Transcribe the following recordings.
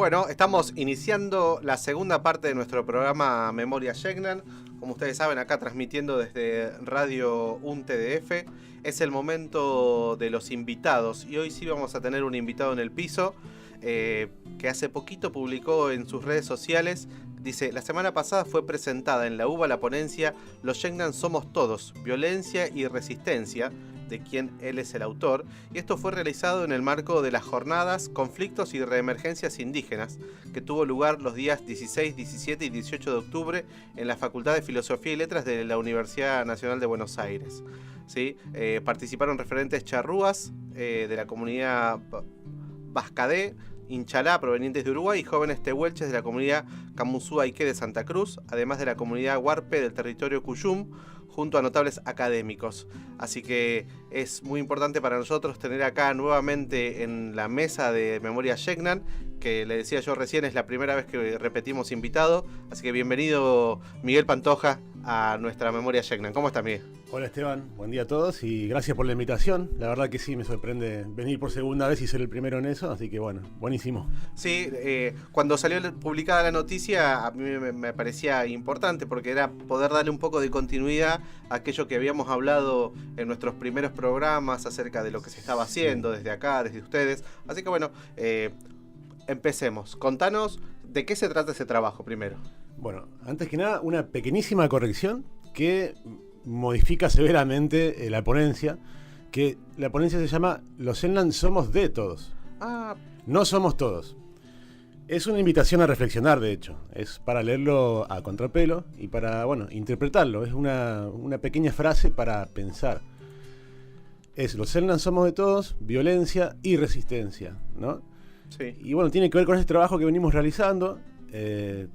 Bueno, estamos iniciando la segunda parte de nuestro programa Memoria Yecnan. Como ustedes saben, acá transmitiendo desde Radio UNTDF. Es el momento de los invitados y hoy sí vamos a tener un invitado en el piso que hace poquito publicó en sus redes sociales. Dice, la semana pasada fue presentada en la UBA la ponencia Los Yecnan somos todos, violencia y resistencia, de quien él es el autor, y esto fue realizado en el marco de las jornadas Conflictos y Reemergencias Indígenas, que tuvo lugar los días 16, 17 y 18 de octubre en la Facultad de Filosofía y Letras de la Universidad Nacional de Buenos Aires. ¿Sí? Participaron referentes charrúas de la comunidad Bascadé, Inchalá, provenientes de Uruguay, y jóvenes tehuelches de la comunidad Camusú-Aiqué de Santa Cruz, además de la comunidad Huarpe del territorio Cuyum, junto a notables académicos. Así que es muy importante para nosotros tener acá nuevamente en la mesa de Memoria Yecnan, que le decía yo recién, es la primera vez que repetimos invitado, así que bienvenido Miguel Pantoja a nuestra Memoria Yecnan. ¿Cómo está, Miguel? Hola Esteban, buen día a todos y gracias por la invitación. La verdad que sí, me sorprende venir por segunda vez y ser el primero en eso, así que bueno, buenísimo. Sí, cuando salió publicada la noticia a mí me parecía importante porque era poder darle un poco de continuidad a aquello que habíamos hablado en nuestros primeros programas acerca de lo que se estaba haciendo desde acá, desde ustedes. Así que bueno, empecemos. Contanos de qué se trata ese trabajo primero. Bueno, antes que nada, una pequeñísima corrección que modifica severamente la ponencia, que la ponencia se llama Los Yecnan somos de todos. No somos todos. Es una invitación a reflexionar, de hecho. Es para leerlo a contrapelo y para, bueno, interpretarlo. Es una pequeña frase para pensar. Es Los Yecnan somos de todos, violencia y resistencia, ¿no? Sí. Y bueno, tiene que ver con este trabajo que venimos realizando,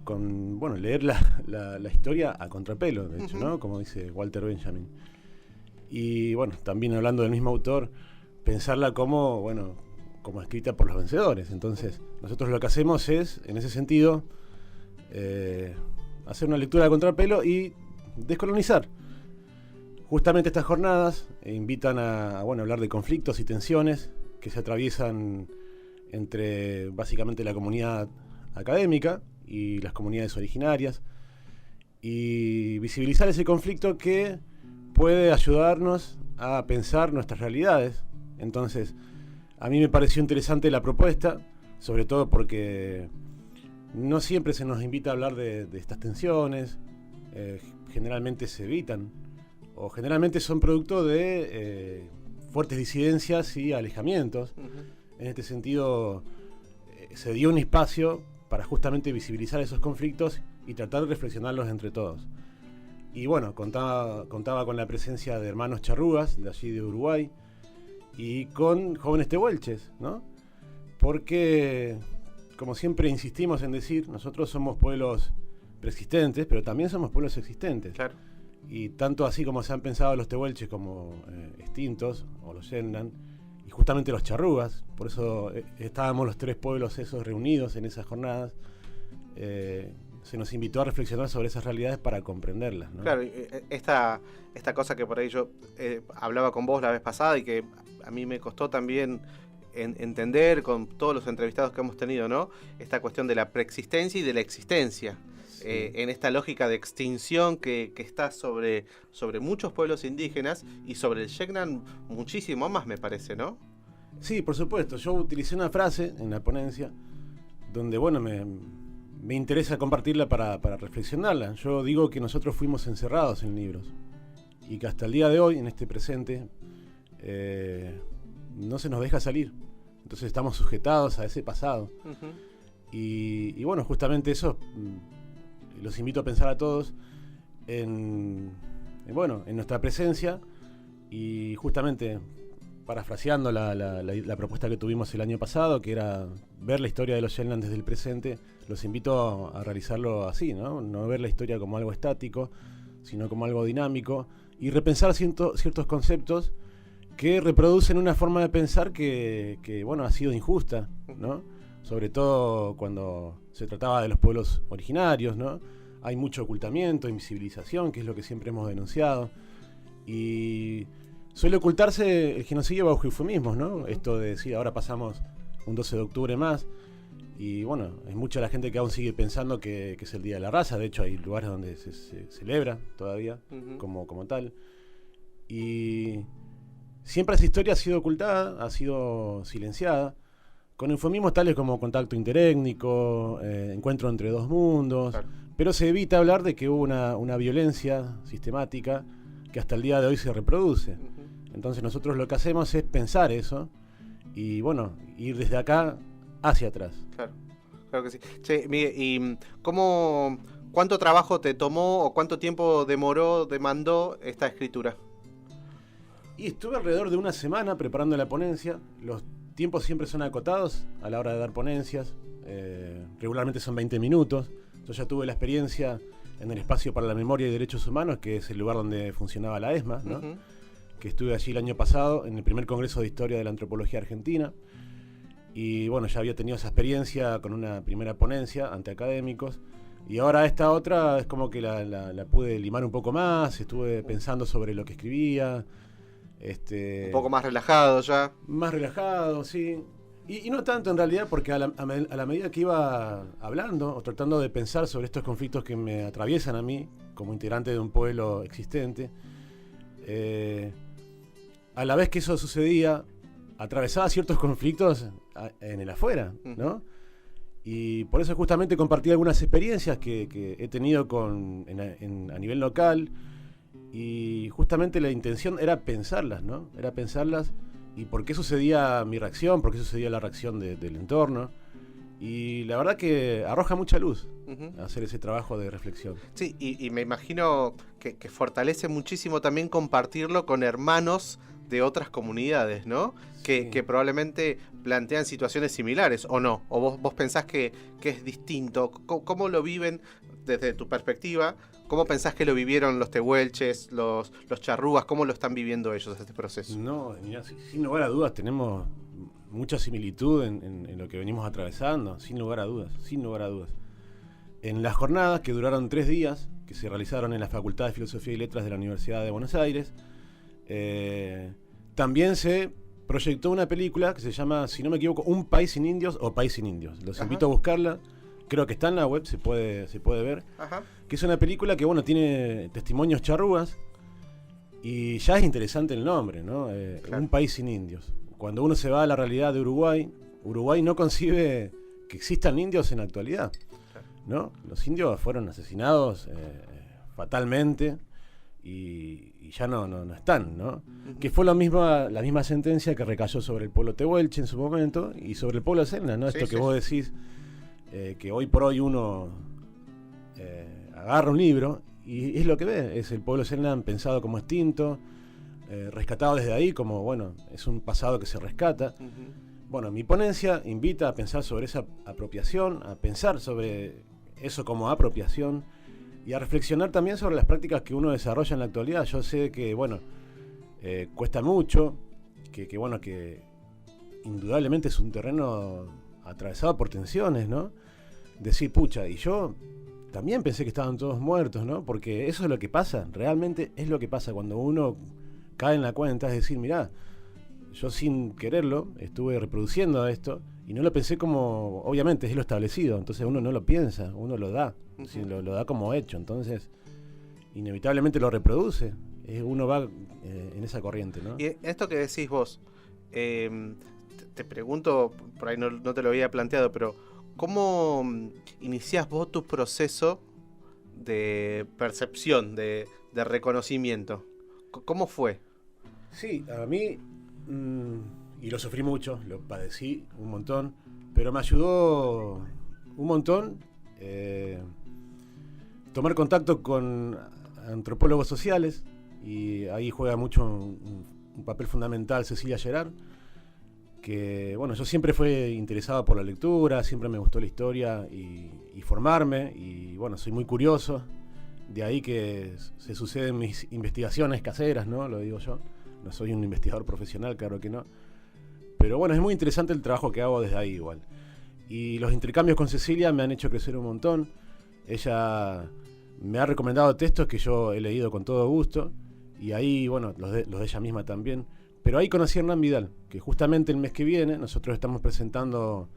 con, bueno, leer la historia a contrapelo, de hecho, ¿no? Como dice Walter Benjamin. Y bueno, también hablando del mismo autor, pensarla como, bueno, como escrita por los vencedores. Entonces, nosotros lo que hacemos es, en ese sentido, hacer una lectura a contrapelo y descolonizar. Justamente estas jornadas invitan a, bueno, hablar de conflictos y tensiones que se atraviesan entre básicamente la comunidad académica y las comunidades originarias, y visibilizar ese conflicto que puede ayudarnos a pensar nuestras realidades. Entonces, a mí me pareció interesante la propuesta, sobre todo porque no siempre se nos invita a hablar de estas tensiones, generalmente se evitan, o generalmente son producto de fuertes disidencias y alejamientos. En este sentido, se dio un espacio para justamente visibilizar esos conflictos y tratar de reflexionarlos entre todos. Y bueno, contaba con la presencia de hermanos charrúas, de allí de Uruguay, y con jóvenes tehuelches, ¿no? Porque, como siempre insistimos en decir, nosotros somos pueblos preexistentes, pero también somos pueblos existentes. Claro. Y tanto así como se han pensado los tehuelches como extintos, o los Yecnan, y justamente los charrúas, por eso estábamos los tres pueblos esos reunidos en esas jornadas, se nos invitó a reflexionar sobre esas realidades para comprenderlas, ¿no? Claro, esta cosa que por ahí yo hablaba con vos la vez pasada y que a mí me costó también entender con todos los entrevistados que hemos tenido, ¿no? Esta cuestión de la preexistencia y de la existencia. Sí. En esta lógica de extinción que está sobre muchos pueblos indígenas y sobre el Yecnan muchísimo más, me parece, ¿no? Sí, por supuesto. Yo utilicé una frase en la ponencia donde, bueno, me interesa compartirla para reflexionarla. Yo digo que nosotros fuimos encerrados en libros y que hasta el día de hoy, en este presente, no se nos deja salir. Entonces estamos sujetados a ese pasado. Y bueno, justamente eso los invito a pensar a todos en nuestra presencia, y justamente parafraseando la propuesta que tuvimos el año pasado, que era ver la historia de los Yecnan desde el presente, los invito a realizarlo así, ¿no? No ver la historia como algo estático, sino como algo dinámico, y repensar ciertos conceptos que reproducen una forma de pensar que bueno, ha sido injusta, ¿no? Sobre todo cuando se trataba de los pueblos originarios, ¿no? Hay mucho ocultamiento, invisibilización, que es lo que siempre hemos denunciado, y suele ocultarse el genocidio bajo eufemismos, ¿no? Esto de decir, ahora pasamos un 12 de octubre más, Y bueno, hay mucha la gente que aún sigue pensando que es el Día de la Raza. De hecho, hay lugares donde se celebra todavía como tal. Y siempre esa historia ha sido ocultada, ha sido silenciada, con eufemismos tales como contacto interétnico, encuentro entre dos mundos, claro. Pero se evita hablar de que hubo una violencia sistemática que hasta el día de hoy se reproduce. Entonces nosotros lo que hacemos es pensar eso y bueno, ir desde acá hacia atrás. Claro, claro que sí. Che, Miguel, ¿y cuánto trabajo te tomó o cuánto tiempo demandó esta escritura? Y estuve alrededor de una semana preparando la ponencia. Los tiempos siempre son acotados a la hora de dar ponencias. Regularmente son 20 minutos. Yo ya tuve la experiencia en el Espacio para la Memoria y Derechos Humanos, que es el lugar donde funcionaba la ESMA, ¿no? Que estuve allí el año pasado en el primer Congreso de Historia de la Antropología Argentina. Y bueno, ya había tenido esa experiencia con una primera ponencia ante académicos. Y ahora esta otra es como que la pude limar un poco más. Estuve pensando sobre lo que escribía. Un poco más relajado ya. Más relajado, sí. Y no tanto en realidad, porque a la medida que iba hablando o tratando de pensar sobre estos conflictos que me atraviesan a mí como integrante de un pueblo existente, a la vez que eso sucedía, atravesaba ciertos conflictos en el afuera, ¿no? Y por eso justamente compartí algunas experiencias que he tenido a nivel local, y justamente la intención era pensarlas, ¿no? Era pensarlas y por qué sucedía mi reacción, por qué sucedía la reacción del entorno. Y la verdad que arroja mucha luz hacer ese trabajo de reflexión. Sí, y me imagino que fortalece muchísimo también compartirlo con hermanos de otras comunidades, ¿no? Sí. Que probablemente plantean situaciones similares, ¿o no? ¿O vos pensás que es distinto? ¿Cómo lo viven desde tu perspectiva? ¿Cómo pensás que lo vivieron los tehuelches, los charrúas? ¿Cómo lo están viviendo ellos este proceso? No, mira, sin lugar a dudas tenemos mucha similitud en lo que venimos atravesando, sin lugar a dudas. En las jornadas, que duraron 3 días, que se realizaron en la Facultad de Filosofía y Letras de la Universidad de Buenos Aires, también se proyectó una película que se llama, si no me equivoco, Un País sin Indios o País sin Indios. Los invito a buscarla. Creo que está en la web, se puede ver. Ajá. Que es una película que, bueno, tiene testimonios charrúas y ya es interesante el nombre, ¿no? Claro. Un país sin indios. Cuando uno se va a la realidad de Uruguay no concibe que existan indios en la actualidad, ¿no? Los indios fueron asesinados fatalmente y ya no están, ¿no? Que fue la misma sentencia que recayó sobre el pueblo tehuelche en su momento y sobre el pueblo selknam, ¿no? Sí, esto que vos decís. Que hoy por hoy uno agarra un libro y es lo que ve, es el pueblo selknam pensado como extinto, rescatado desde ahí como, bueno, es un pasado que se rescata. Bueno, mi ponencia invita a pensar sobre esa apropiación, a pensar sobre eso como apropiación y a reflexionar también sobre las prácticas que uno desarrolla en la actualidad. Yo sé que, bueno, cuesta mucho, que indudablemente es un terreno atravesado por tensiones, ¿no? Decir, pucha, y yo también pensé que estaban todos muertos, ¿no? Porque eso es lo que pasa, realmente es lo que pasa cuando uno cae en la cuenta, es decir, mirá, yo sin quererlo estuve reproduciendo esto y no lo pensé como, obviamente es lo establecido, entonces uno no lo piensa, uno lo da, lo da como hecho, entonces inevitablemente lo reproduce, uno va en esa corriente, ¿no? Y esto que decís vos, te pregunto, por ahí no te lo había planteado, pero ¿cómo iniciás vos tu proceso de percepción, de reconocimiento? ¿Cómo fue? Sí, a mí, y lo sufrí mucho, lo padecí un montón, pero me ayudó un montón tomar contacto con antropólogos sociales, y ahí juega mucho un papel fundamental Cecilia Gerard, que, bueno, yo siempre fui interesado por la lectura, siempre me gustó la historia y formarme, y bueno, soy muy curioso, de ahí que se suceden mis investigaciones caseras, ¿no? Lo digo yo, no soy un investigador profesional, claro que no, pero bueno, es muy interesante el trabajo que hago desde ahí igual, y los intercambios con Cecilia me han hecho crecer un montón. Ella me ha recomendado textos que yo he leído con todo gusto, y ahí, bueno, los de ella misma también. Pero ahí conocí a Hernán Vidal, que justamente el mes que viene nosotros estamos presentando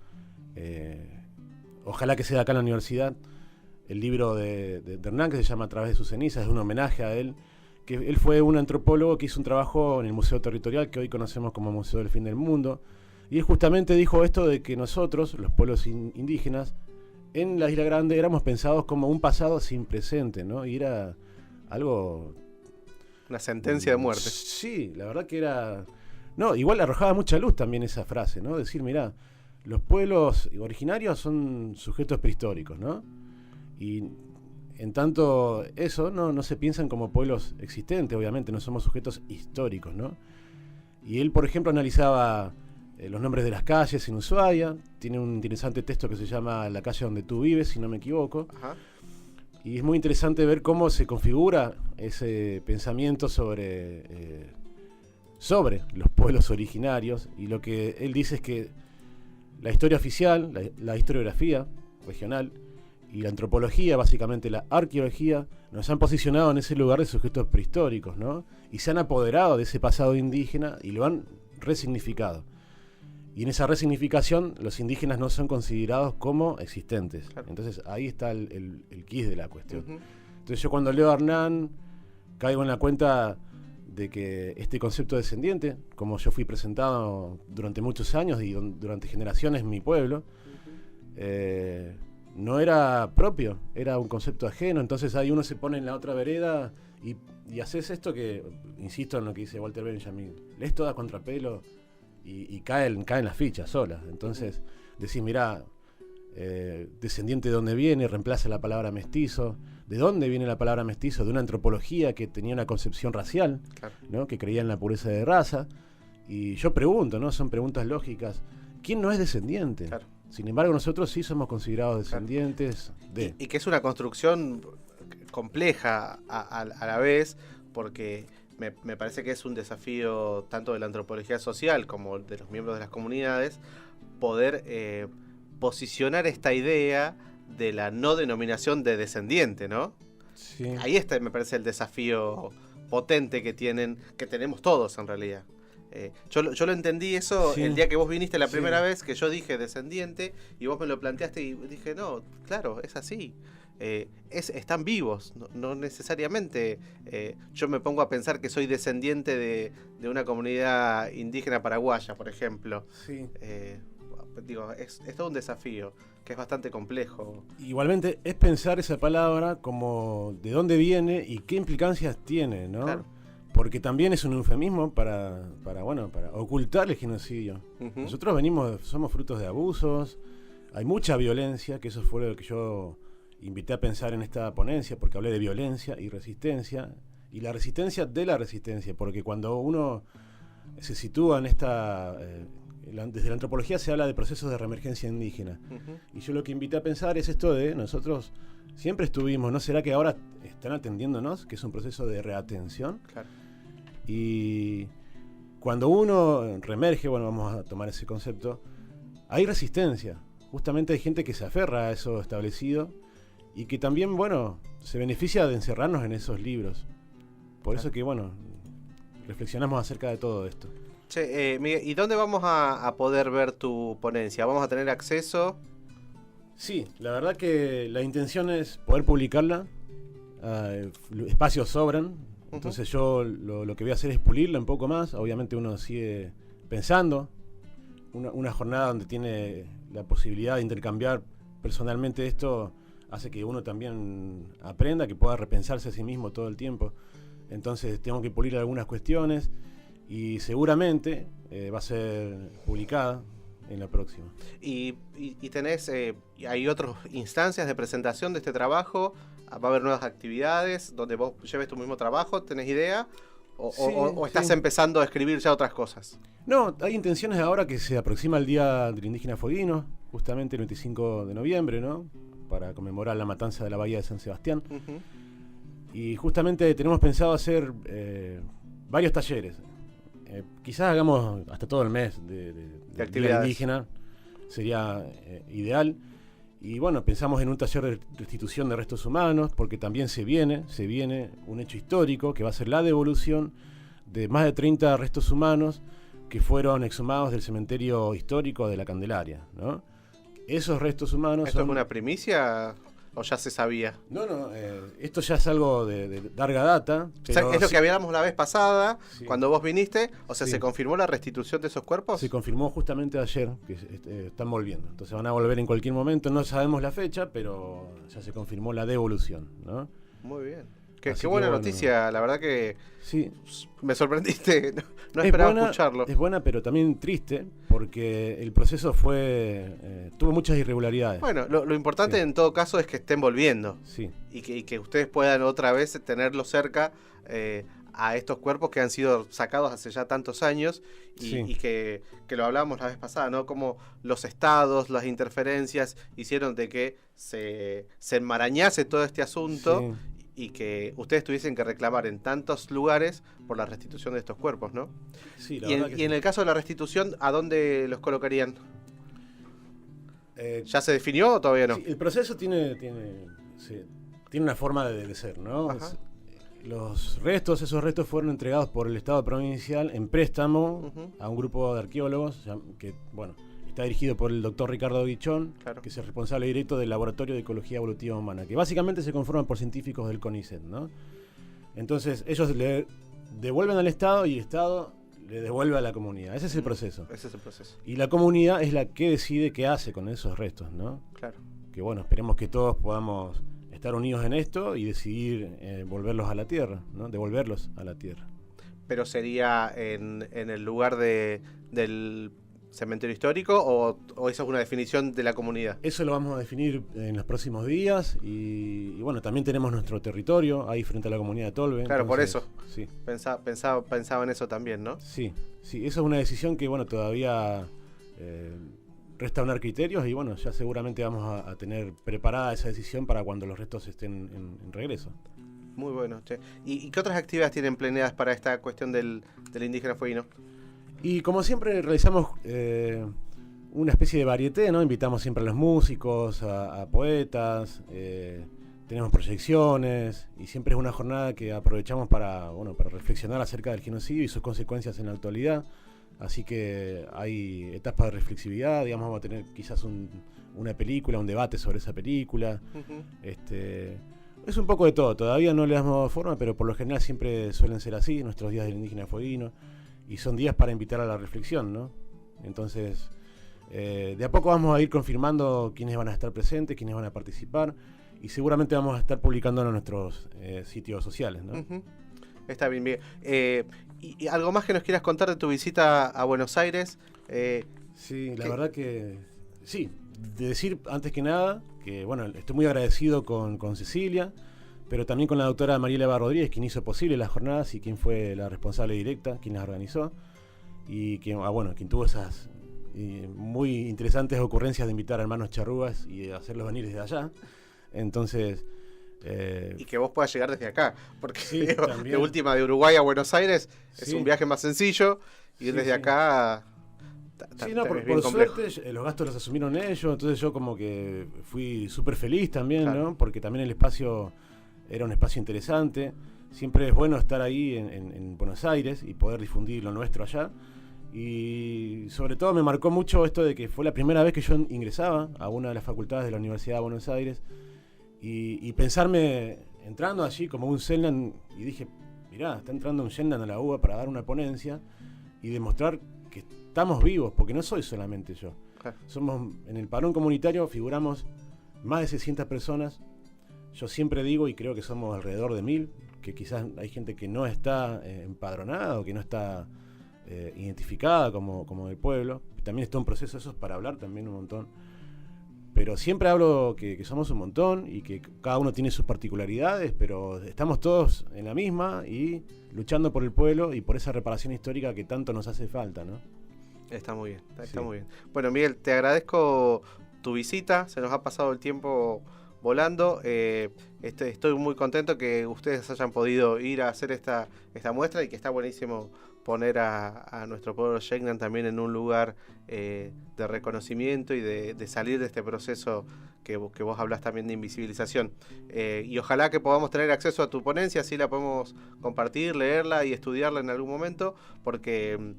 ojalá que sea acá en la universidad, el libro de Hernán, que se llama A través de sus cenizas, es un homenaje a él, que él fue un antropólogo que hizo un trabajo en el Museo Territorial, que hoy conocemos como Museo del Fin del Mundo, y él justamente dijo esto de que nosotros, los pueblos indígenas, en la Isla Grande éramos pensados como un pasado sin presente, ¿no? Y era algo... Una sentencia de muerte. Sí, la verdad que era... No, igual arrojaba mucha luz también esa frase, ¿no? Decir, mirá, los pueblos originarios son sujetos prehistóricos, ¿no? Y en tanto eso no se piensan como pueblos existentes, obviamente, no somos sujetos históricos, ¿no? Y él, por ejemplo, analizaba los nombres de las calles en Ushuaia, tiene un interesante texto que se llama La calle donde tú vives, si no me equivoco. Ajá. Y es muy interesante ver cómo se configura ese pensamiento sobre los pueblos originarios. Y lo que él dice es que la historia oficial, la historiografía regional y la antropología, básicamente la arqueología, nos han posicionado en ese lugar de sujetos prehistóricos, ¿no? Y se han apoderado de ese pasado indígena y lo han resignificado. Y en esa resignificación los indígenas no son considerados como existentes. Claro. Entonces ahí está el quid de la cuestión. Uh-huh. Entonces yo cuando leo a Hernán caigo en la cuenta de que este concepto descendiente, como yo fui presentado durante muchos años y durante generaciones en mi pueblo, no era propio, era un concepto ajeno. Entonces ahí uno se pone en la otra vereda y haces esto que, insisto en lo que dice Walter Benjamin, lees todo a contrapelo y caen las fichas solas. Entonces decís, mirá, descendiente de dónde viene, reemplaza la palabra mestizo. ¿De dónde viene la palabra mestizo? De una antropología que tenía una concepción racial, claro, ¿no? Que creía en la pureza de raza. Y yo pregunto, ¿no? Son preguntas lógicas. ¿Quién no es descendiente? Claro. Sin embargo, nosotros sí somos considerados descendientes, claro, de... Y que es una construcción compleja a la vez, porque me parece que es un desafío tanto de la antropología social como de los miembros de las comunidades poder posicionar esta idea de la no denominación de descendiente, ¿no? Sí. Ahí está, me parece, el desafío potente que tenemos todos en realidad. Yo lo entendí eso, sí, el día que vos viniste la primera vez, que yo dije descendiente y vos me lo planteaste y dije, no, claro, es así. Están vivos, no necesariamente yo me pongo a pensar que soy descendiente de una comunidad indígena paraguaya, por ejemplo. Sí. Digo, es todo un desafío que es bastante complejo. Igualmente es pensar esa palabra como de dónde viene y qué implicancias tiene, ¿no? Claro. Porque también es un eufemismo para ocultar el genocidio. Uh-huh. Nosotros somos frutos de abusos, hay mucha violencia, que eso fue lo que yo invité a pensar en esta ponencia, porque hablé de violencia y resistencia, y la resistencia de la resistencia, porque cuando uno se sitúa en esta... desde la antropología se habla de procesos de reemergencia indígena. Uh-huh. Y yo lo que invité a pensar es esto de nosotros siempre estuvimos, ¿no será que ahora están atendiéndonos? Que es un proceso de reatención. Claro. Y cuando uno reemerge, bueno, vamos a tomar ese concepto, hay resistencia. Justamente hay gente que se aferra a eso establecido y que también, bueno, se beneficia de encerrarnos en esos libros. Por eso que, bueno, reflexionamos acerca de todo esto. Che, Miguel, ¿y dónde vamos a poder ver tu ponencia? ¿Vamos a tener acceso? Sí, la verdad que la intención es poder publicarla. Espacios sobran. Entonces yo lo que voy a hacer es pulirla un poco más. Obviamente uno sigue pensando. Una jornada donde tiene la posibilidad de intercambiar personalmente esto hace que uno también aprenda, que pueda repensarse a sí mismo todo el tiempo. Entonces tengo que pulir algunas cuestiones. Y seguramente va a ser publicada en la próxima. ¿Y tenés, hay otras instancias de presentación de este trabajo? ¿Va a haber nuevas actividades donde vos lleves tu mismo trabajo? ¿Tenés idea? ¿O estás empezando a escribir ya otras cosas? No, hay intenciones ahora que se aproxima el Día del Indígena Fueguino, justamente el 25 de noviembre, ¿no? Para conmemorar la matanza de la Bahía de San Sebastián. Uh-huh. Y justamente tenemos pensado hacer varios talleres. Quizás hagamos hasta todo el mes de actividad indígena, sería ideal. Y bueno, pensamos en un taller de restitución de restos humanos, porque también se viene un hecho histórico que va a ser la devolución de más de 30 restos humanos que fueron exhumados del cementerio histórico de la Candelaria, ¿no? esos restos humanos ¿Esto es una primicia o ya se sabía? No, esto ya es algo de larga data. Pero o sea, es lo que hablábamos la vez pasada, cuando vos viniste. O sea, Sí. ¿se confirmó la restitución de esos cuerpos? Se confirmó justamente ayer que están volviendo. Entonces van a volver en cualquier momento. No sabemos la fecha, pero ya se confirmó la devolución, ¿no? Muy bien. Qué Así buena que, noticia, la verdad que sí. me sorprendiste. No esperaba buena, escucharlo. Es buena, pero también triste, porque el proceso tuvo muchas irregularidades. Bueno, lo importante Sí. en todo caso es que estén volviendo. Sí. Y que ustedes puedan otra vez tenerlo cerca a estos cuerpos que han sido sacados hace ya tantos años y que lo hablábamos la vez pasada, ¿no? Como los estados, las interferencias hicieron de que se enmarañase todo este asunto y que ustedes tuviesen que reclamar en tantos lugares por la restitución de estos cuerpos, ¿no? Sí, Y en el caso de la restitución, ¿a dónde los colocarían? ¿Ya se definió o todavía no? Sí, el proceso tiene una forma de ser, ¿no? Esos restos fueron entregados por el Estado provincial en préstamo a un grupo de arqueólogos que, bueno, está dirigido por el doctor Ricardo Guichón, que es el responsable directo del Laboratorio de Ecología Evolutiva Humana, que básicamente se conforman por científicos del CONICET, ¿no? Entonces ellos le devuelven al Estado y el Estado le devuelve a la comunidad. Ese es el proceso. Ese es el proceso. Y la comunidad es la que decide qué hace con esos restos, ¿no? Claro. Que bueno, esperemos que todos podamos estar unidos en esto y decidir volverlos a la tierra, ¿no? Devolverlos a la tierra. ¿Pero sería en el lugar del cementerio histórico o eso es una definición de la comunidad? Eso lo vamos a definir en los próximos días y bueno, también tenemos nuestro territorio ahí frente a la comunidad de Tolve. Claro, entonces, por eso. Sí. Pensaba en eso también, ¿no? Sí, eso es una decisión que bueno, todavía resta unar criterios y bueno, ya seguramente vamos a tener preparada esa decisión para cuando los restos estén en regreso. Muy bueno, che. ¿Y qué otras actividades tienen planeadas para esta cuestión del indígena fueguino? Y como siempre realizamos una especie de varieté, ¿no? Invitamos siempre a los músicos, a poetas, tenemos proyecciones y siempre es una jornada que aprovechamos para reflexionar acerca del genocidio y sus consecuencias en la actualidad. Así que hay etapas de reflexividad, digamos, vamos a tener quizás una película, un debate sobre esa película. Es un poco de todo, todavía no le damos dado forma, pero por lo general siempre suelen ser así, nuestros días del indígena fueguino. Y son días para invitar a la reflexión, ¿no? Entonces, de a poco vamos a ir confirmando quiénes van a estar presentes, quiénes van a participar, y seguramente vamos a estar publicando en nuestros sitios sociales, ¿no? Está bien, bien. ¿Y algo más que nos quieras contar de tu visita a Buenos Aires? Sí, la verdad que sí. De decir, antes que nada, que bueno, estoy muy agradecido con Cecilia, pero también con la doctora Mariela Eva Rodríguez, quien hizo posible las jornadas y quien fue la responsable directa, quien las organizó, y quien tuvo esas muy interesantes ocurrencias de invitar a hermanos charrúas y hacerlos venir desde allá. Entonces... y que vos puedas llegar desde acá, porque sí, de última de Uruguay a Buenos Aires es un viaje más sencillo, y ir desde acá... Sí, no, por suerte los gastos los asumieron ellos, entonces yo como que fui súper feliz también, claro, ¿no? Porque también el espacio... Era un espacio interesante. Siempre es bueno estar ahí en Buenos Aires y poder difundir lo nuestro allá. Y sobre todo me marcó mucho esto de que fue la primera vez que yo ingresaba a una de las facultades de la Universidad de Buenos Aires. Y pensarme entrando allí como un Selnan y dije, mirá, está entrando un Selnan a la UBA para dar una ponencia y demostrar que estamos vivos, porque no soy solamente yo. Somos, en el padrón comunitario figuramos más de 600 personas. Yo siempre digo, y creo que somos alrededor de 1000, que quizás hay gente que no está empadronada o que no está identificada como del pueblo. También está un proceso de esos para hablar también un montón. Pero siempre hablo que somos un montón y que cada uno tiene sus particularidades, pero estamos todos en la misma y luchando por el pueblo y por esa reparación histórica que tanto nos hace falta, ¿no? Está muy bien, está muy bien. Bueno, Miguel, te agradezco tu visita, se nos ha pasado el tiempo volando. Estoy muy contento que ustedes hayan podido ir a hacer esta muestra y que está buenísimo poner a nuestro pueblo Shetland también en un lugar de reconocimiento y de salir de este proceso que vos hablás también de invisibilización. Y ojalá que podamos tener acceso a tu ponencia, así la podemos compartir, leerla y estudiarla en algún momento, porque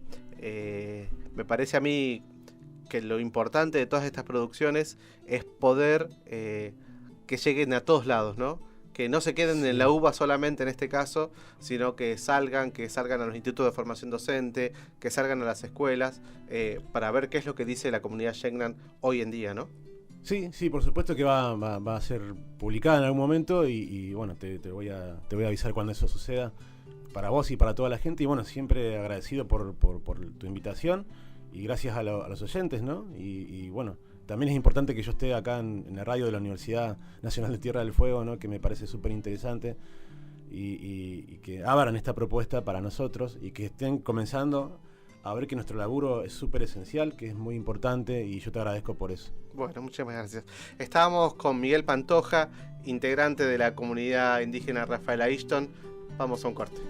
me parece a mí que lo importante de todas estas producciones es poder que lleguen a todos lados, ¿no? Que no se queden en la UBA solamente en este caso, sino que salgan a los institutos de formación docente, que salgan a las escuelas, para ver qué es lo que dice la comunidad Shengnan hoy en día, ¿no? Sí, por supuesto que va a ser publicada en algún momento y bueno, te voy a avisar cuando eso suceda, para vos y para toda la gente. Y bueno, siempre agradecido por tu invitación y gracias a los oyentes, ¿no? Y bueno, también es importante que yo esté acá en la radio de la Universidad Nacional de Tierra del Fuego, ¿no? Que me parece súper interesante y que abran esta propuesta para nosotros y que estén comenzando a ver que nuestro laburo es súper esencial, que es muy importante, y yo te agradezco por eso. Bueno, muchas gracias. Estábamos con Miguel Pantoja, integrante de la comunidad indígena Rafael Aishton. Vamos a un corte.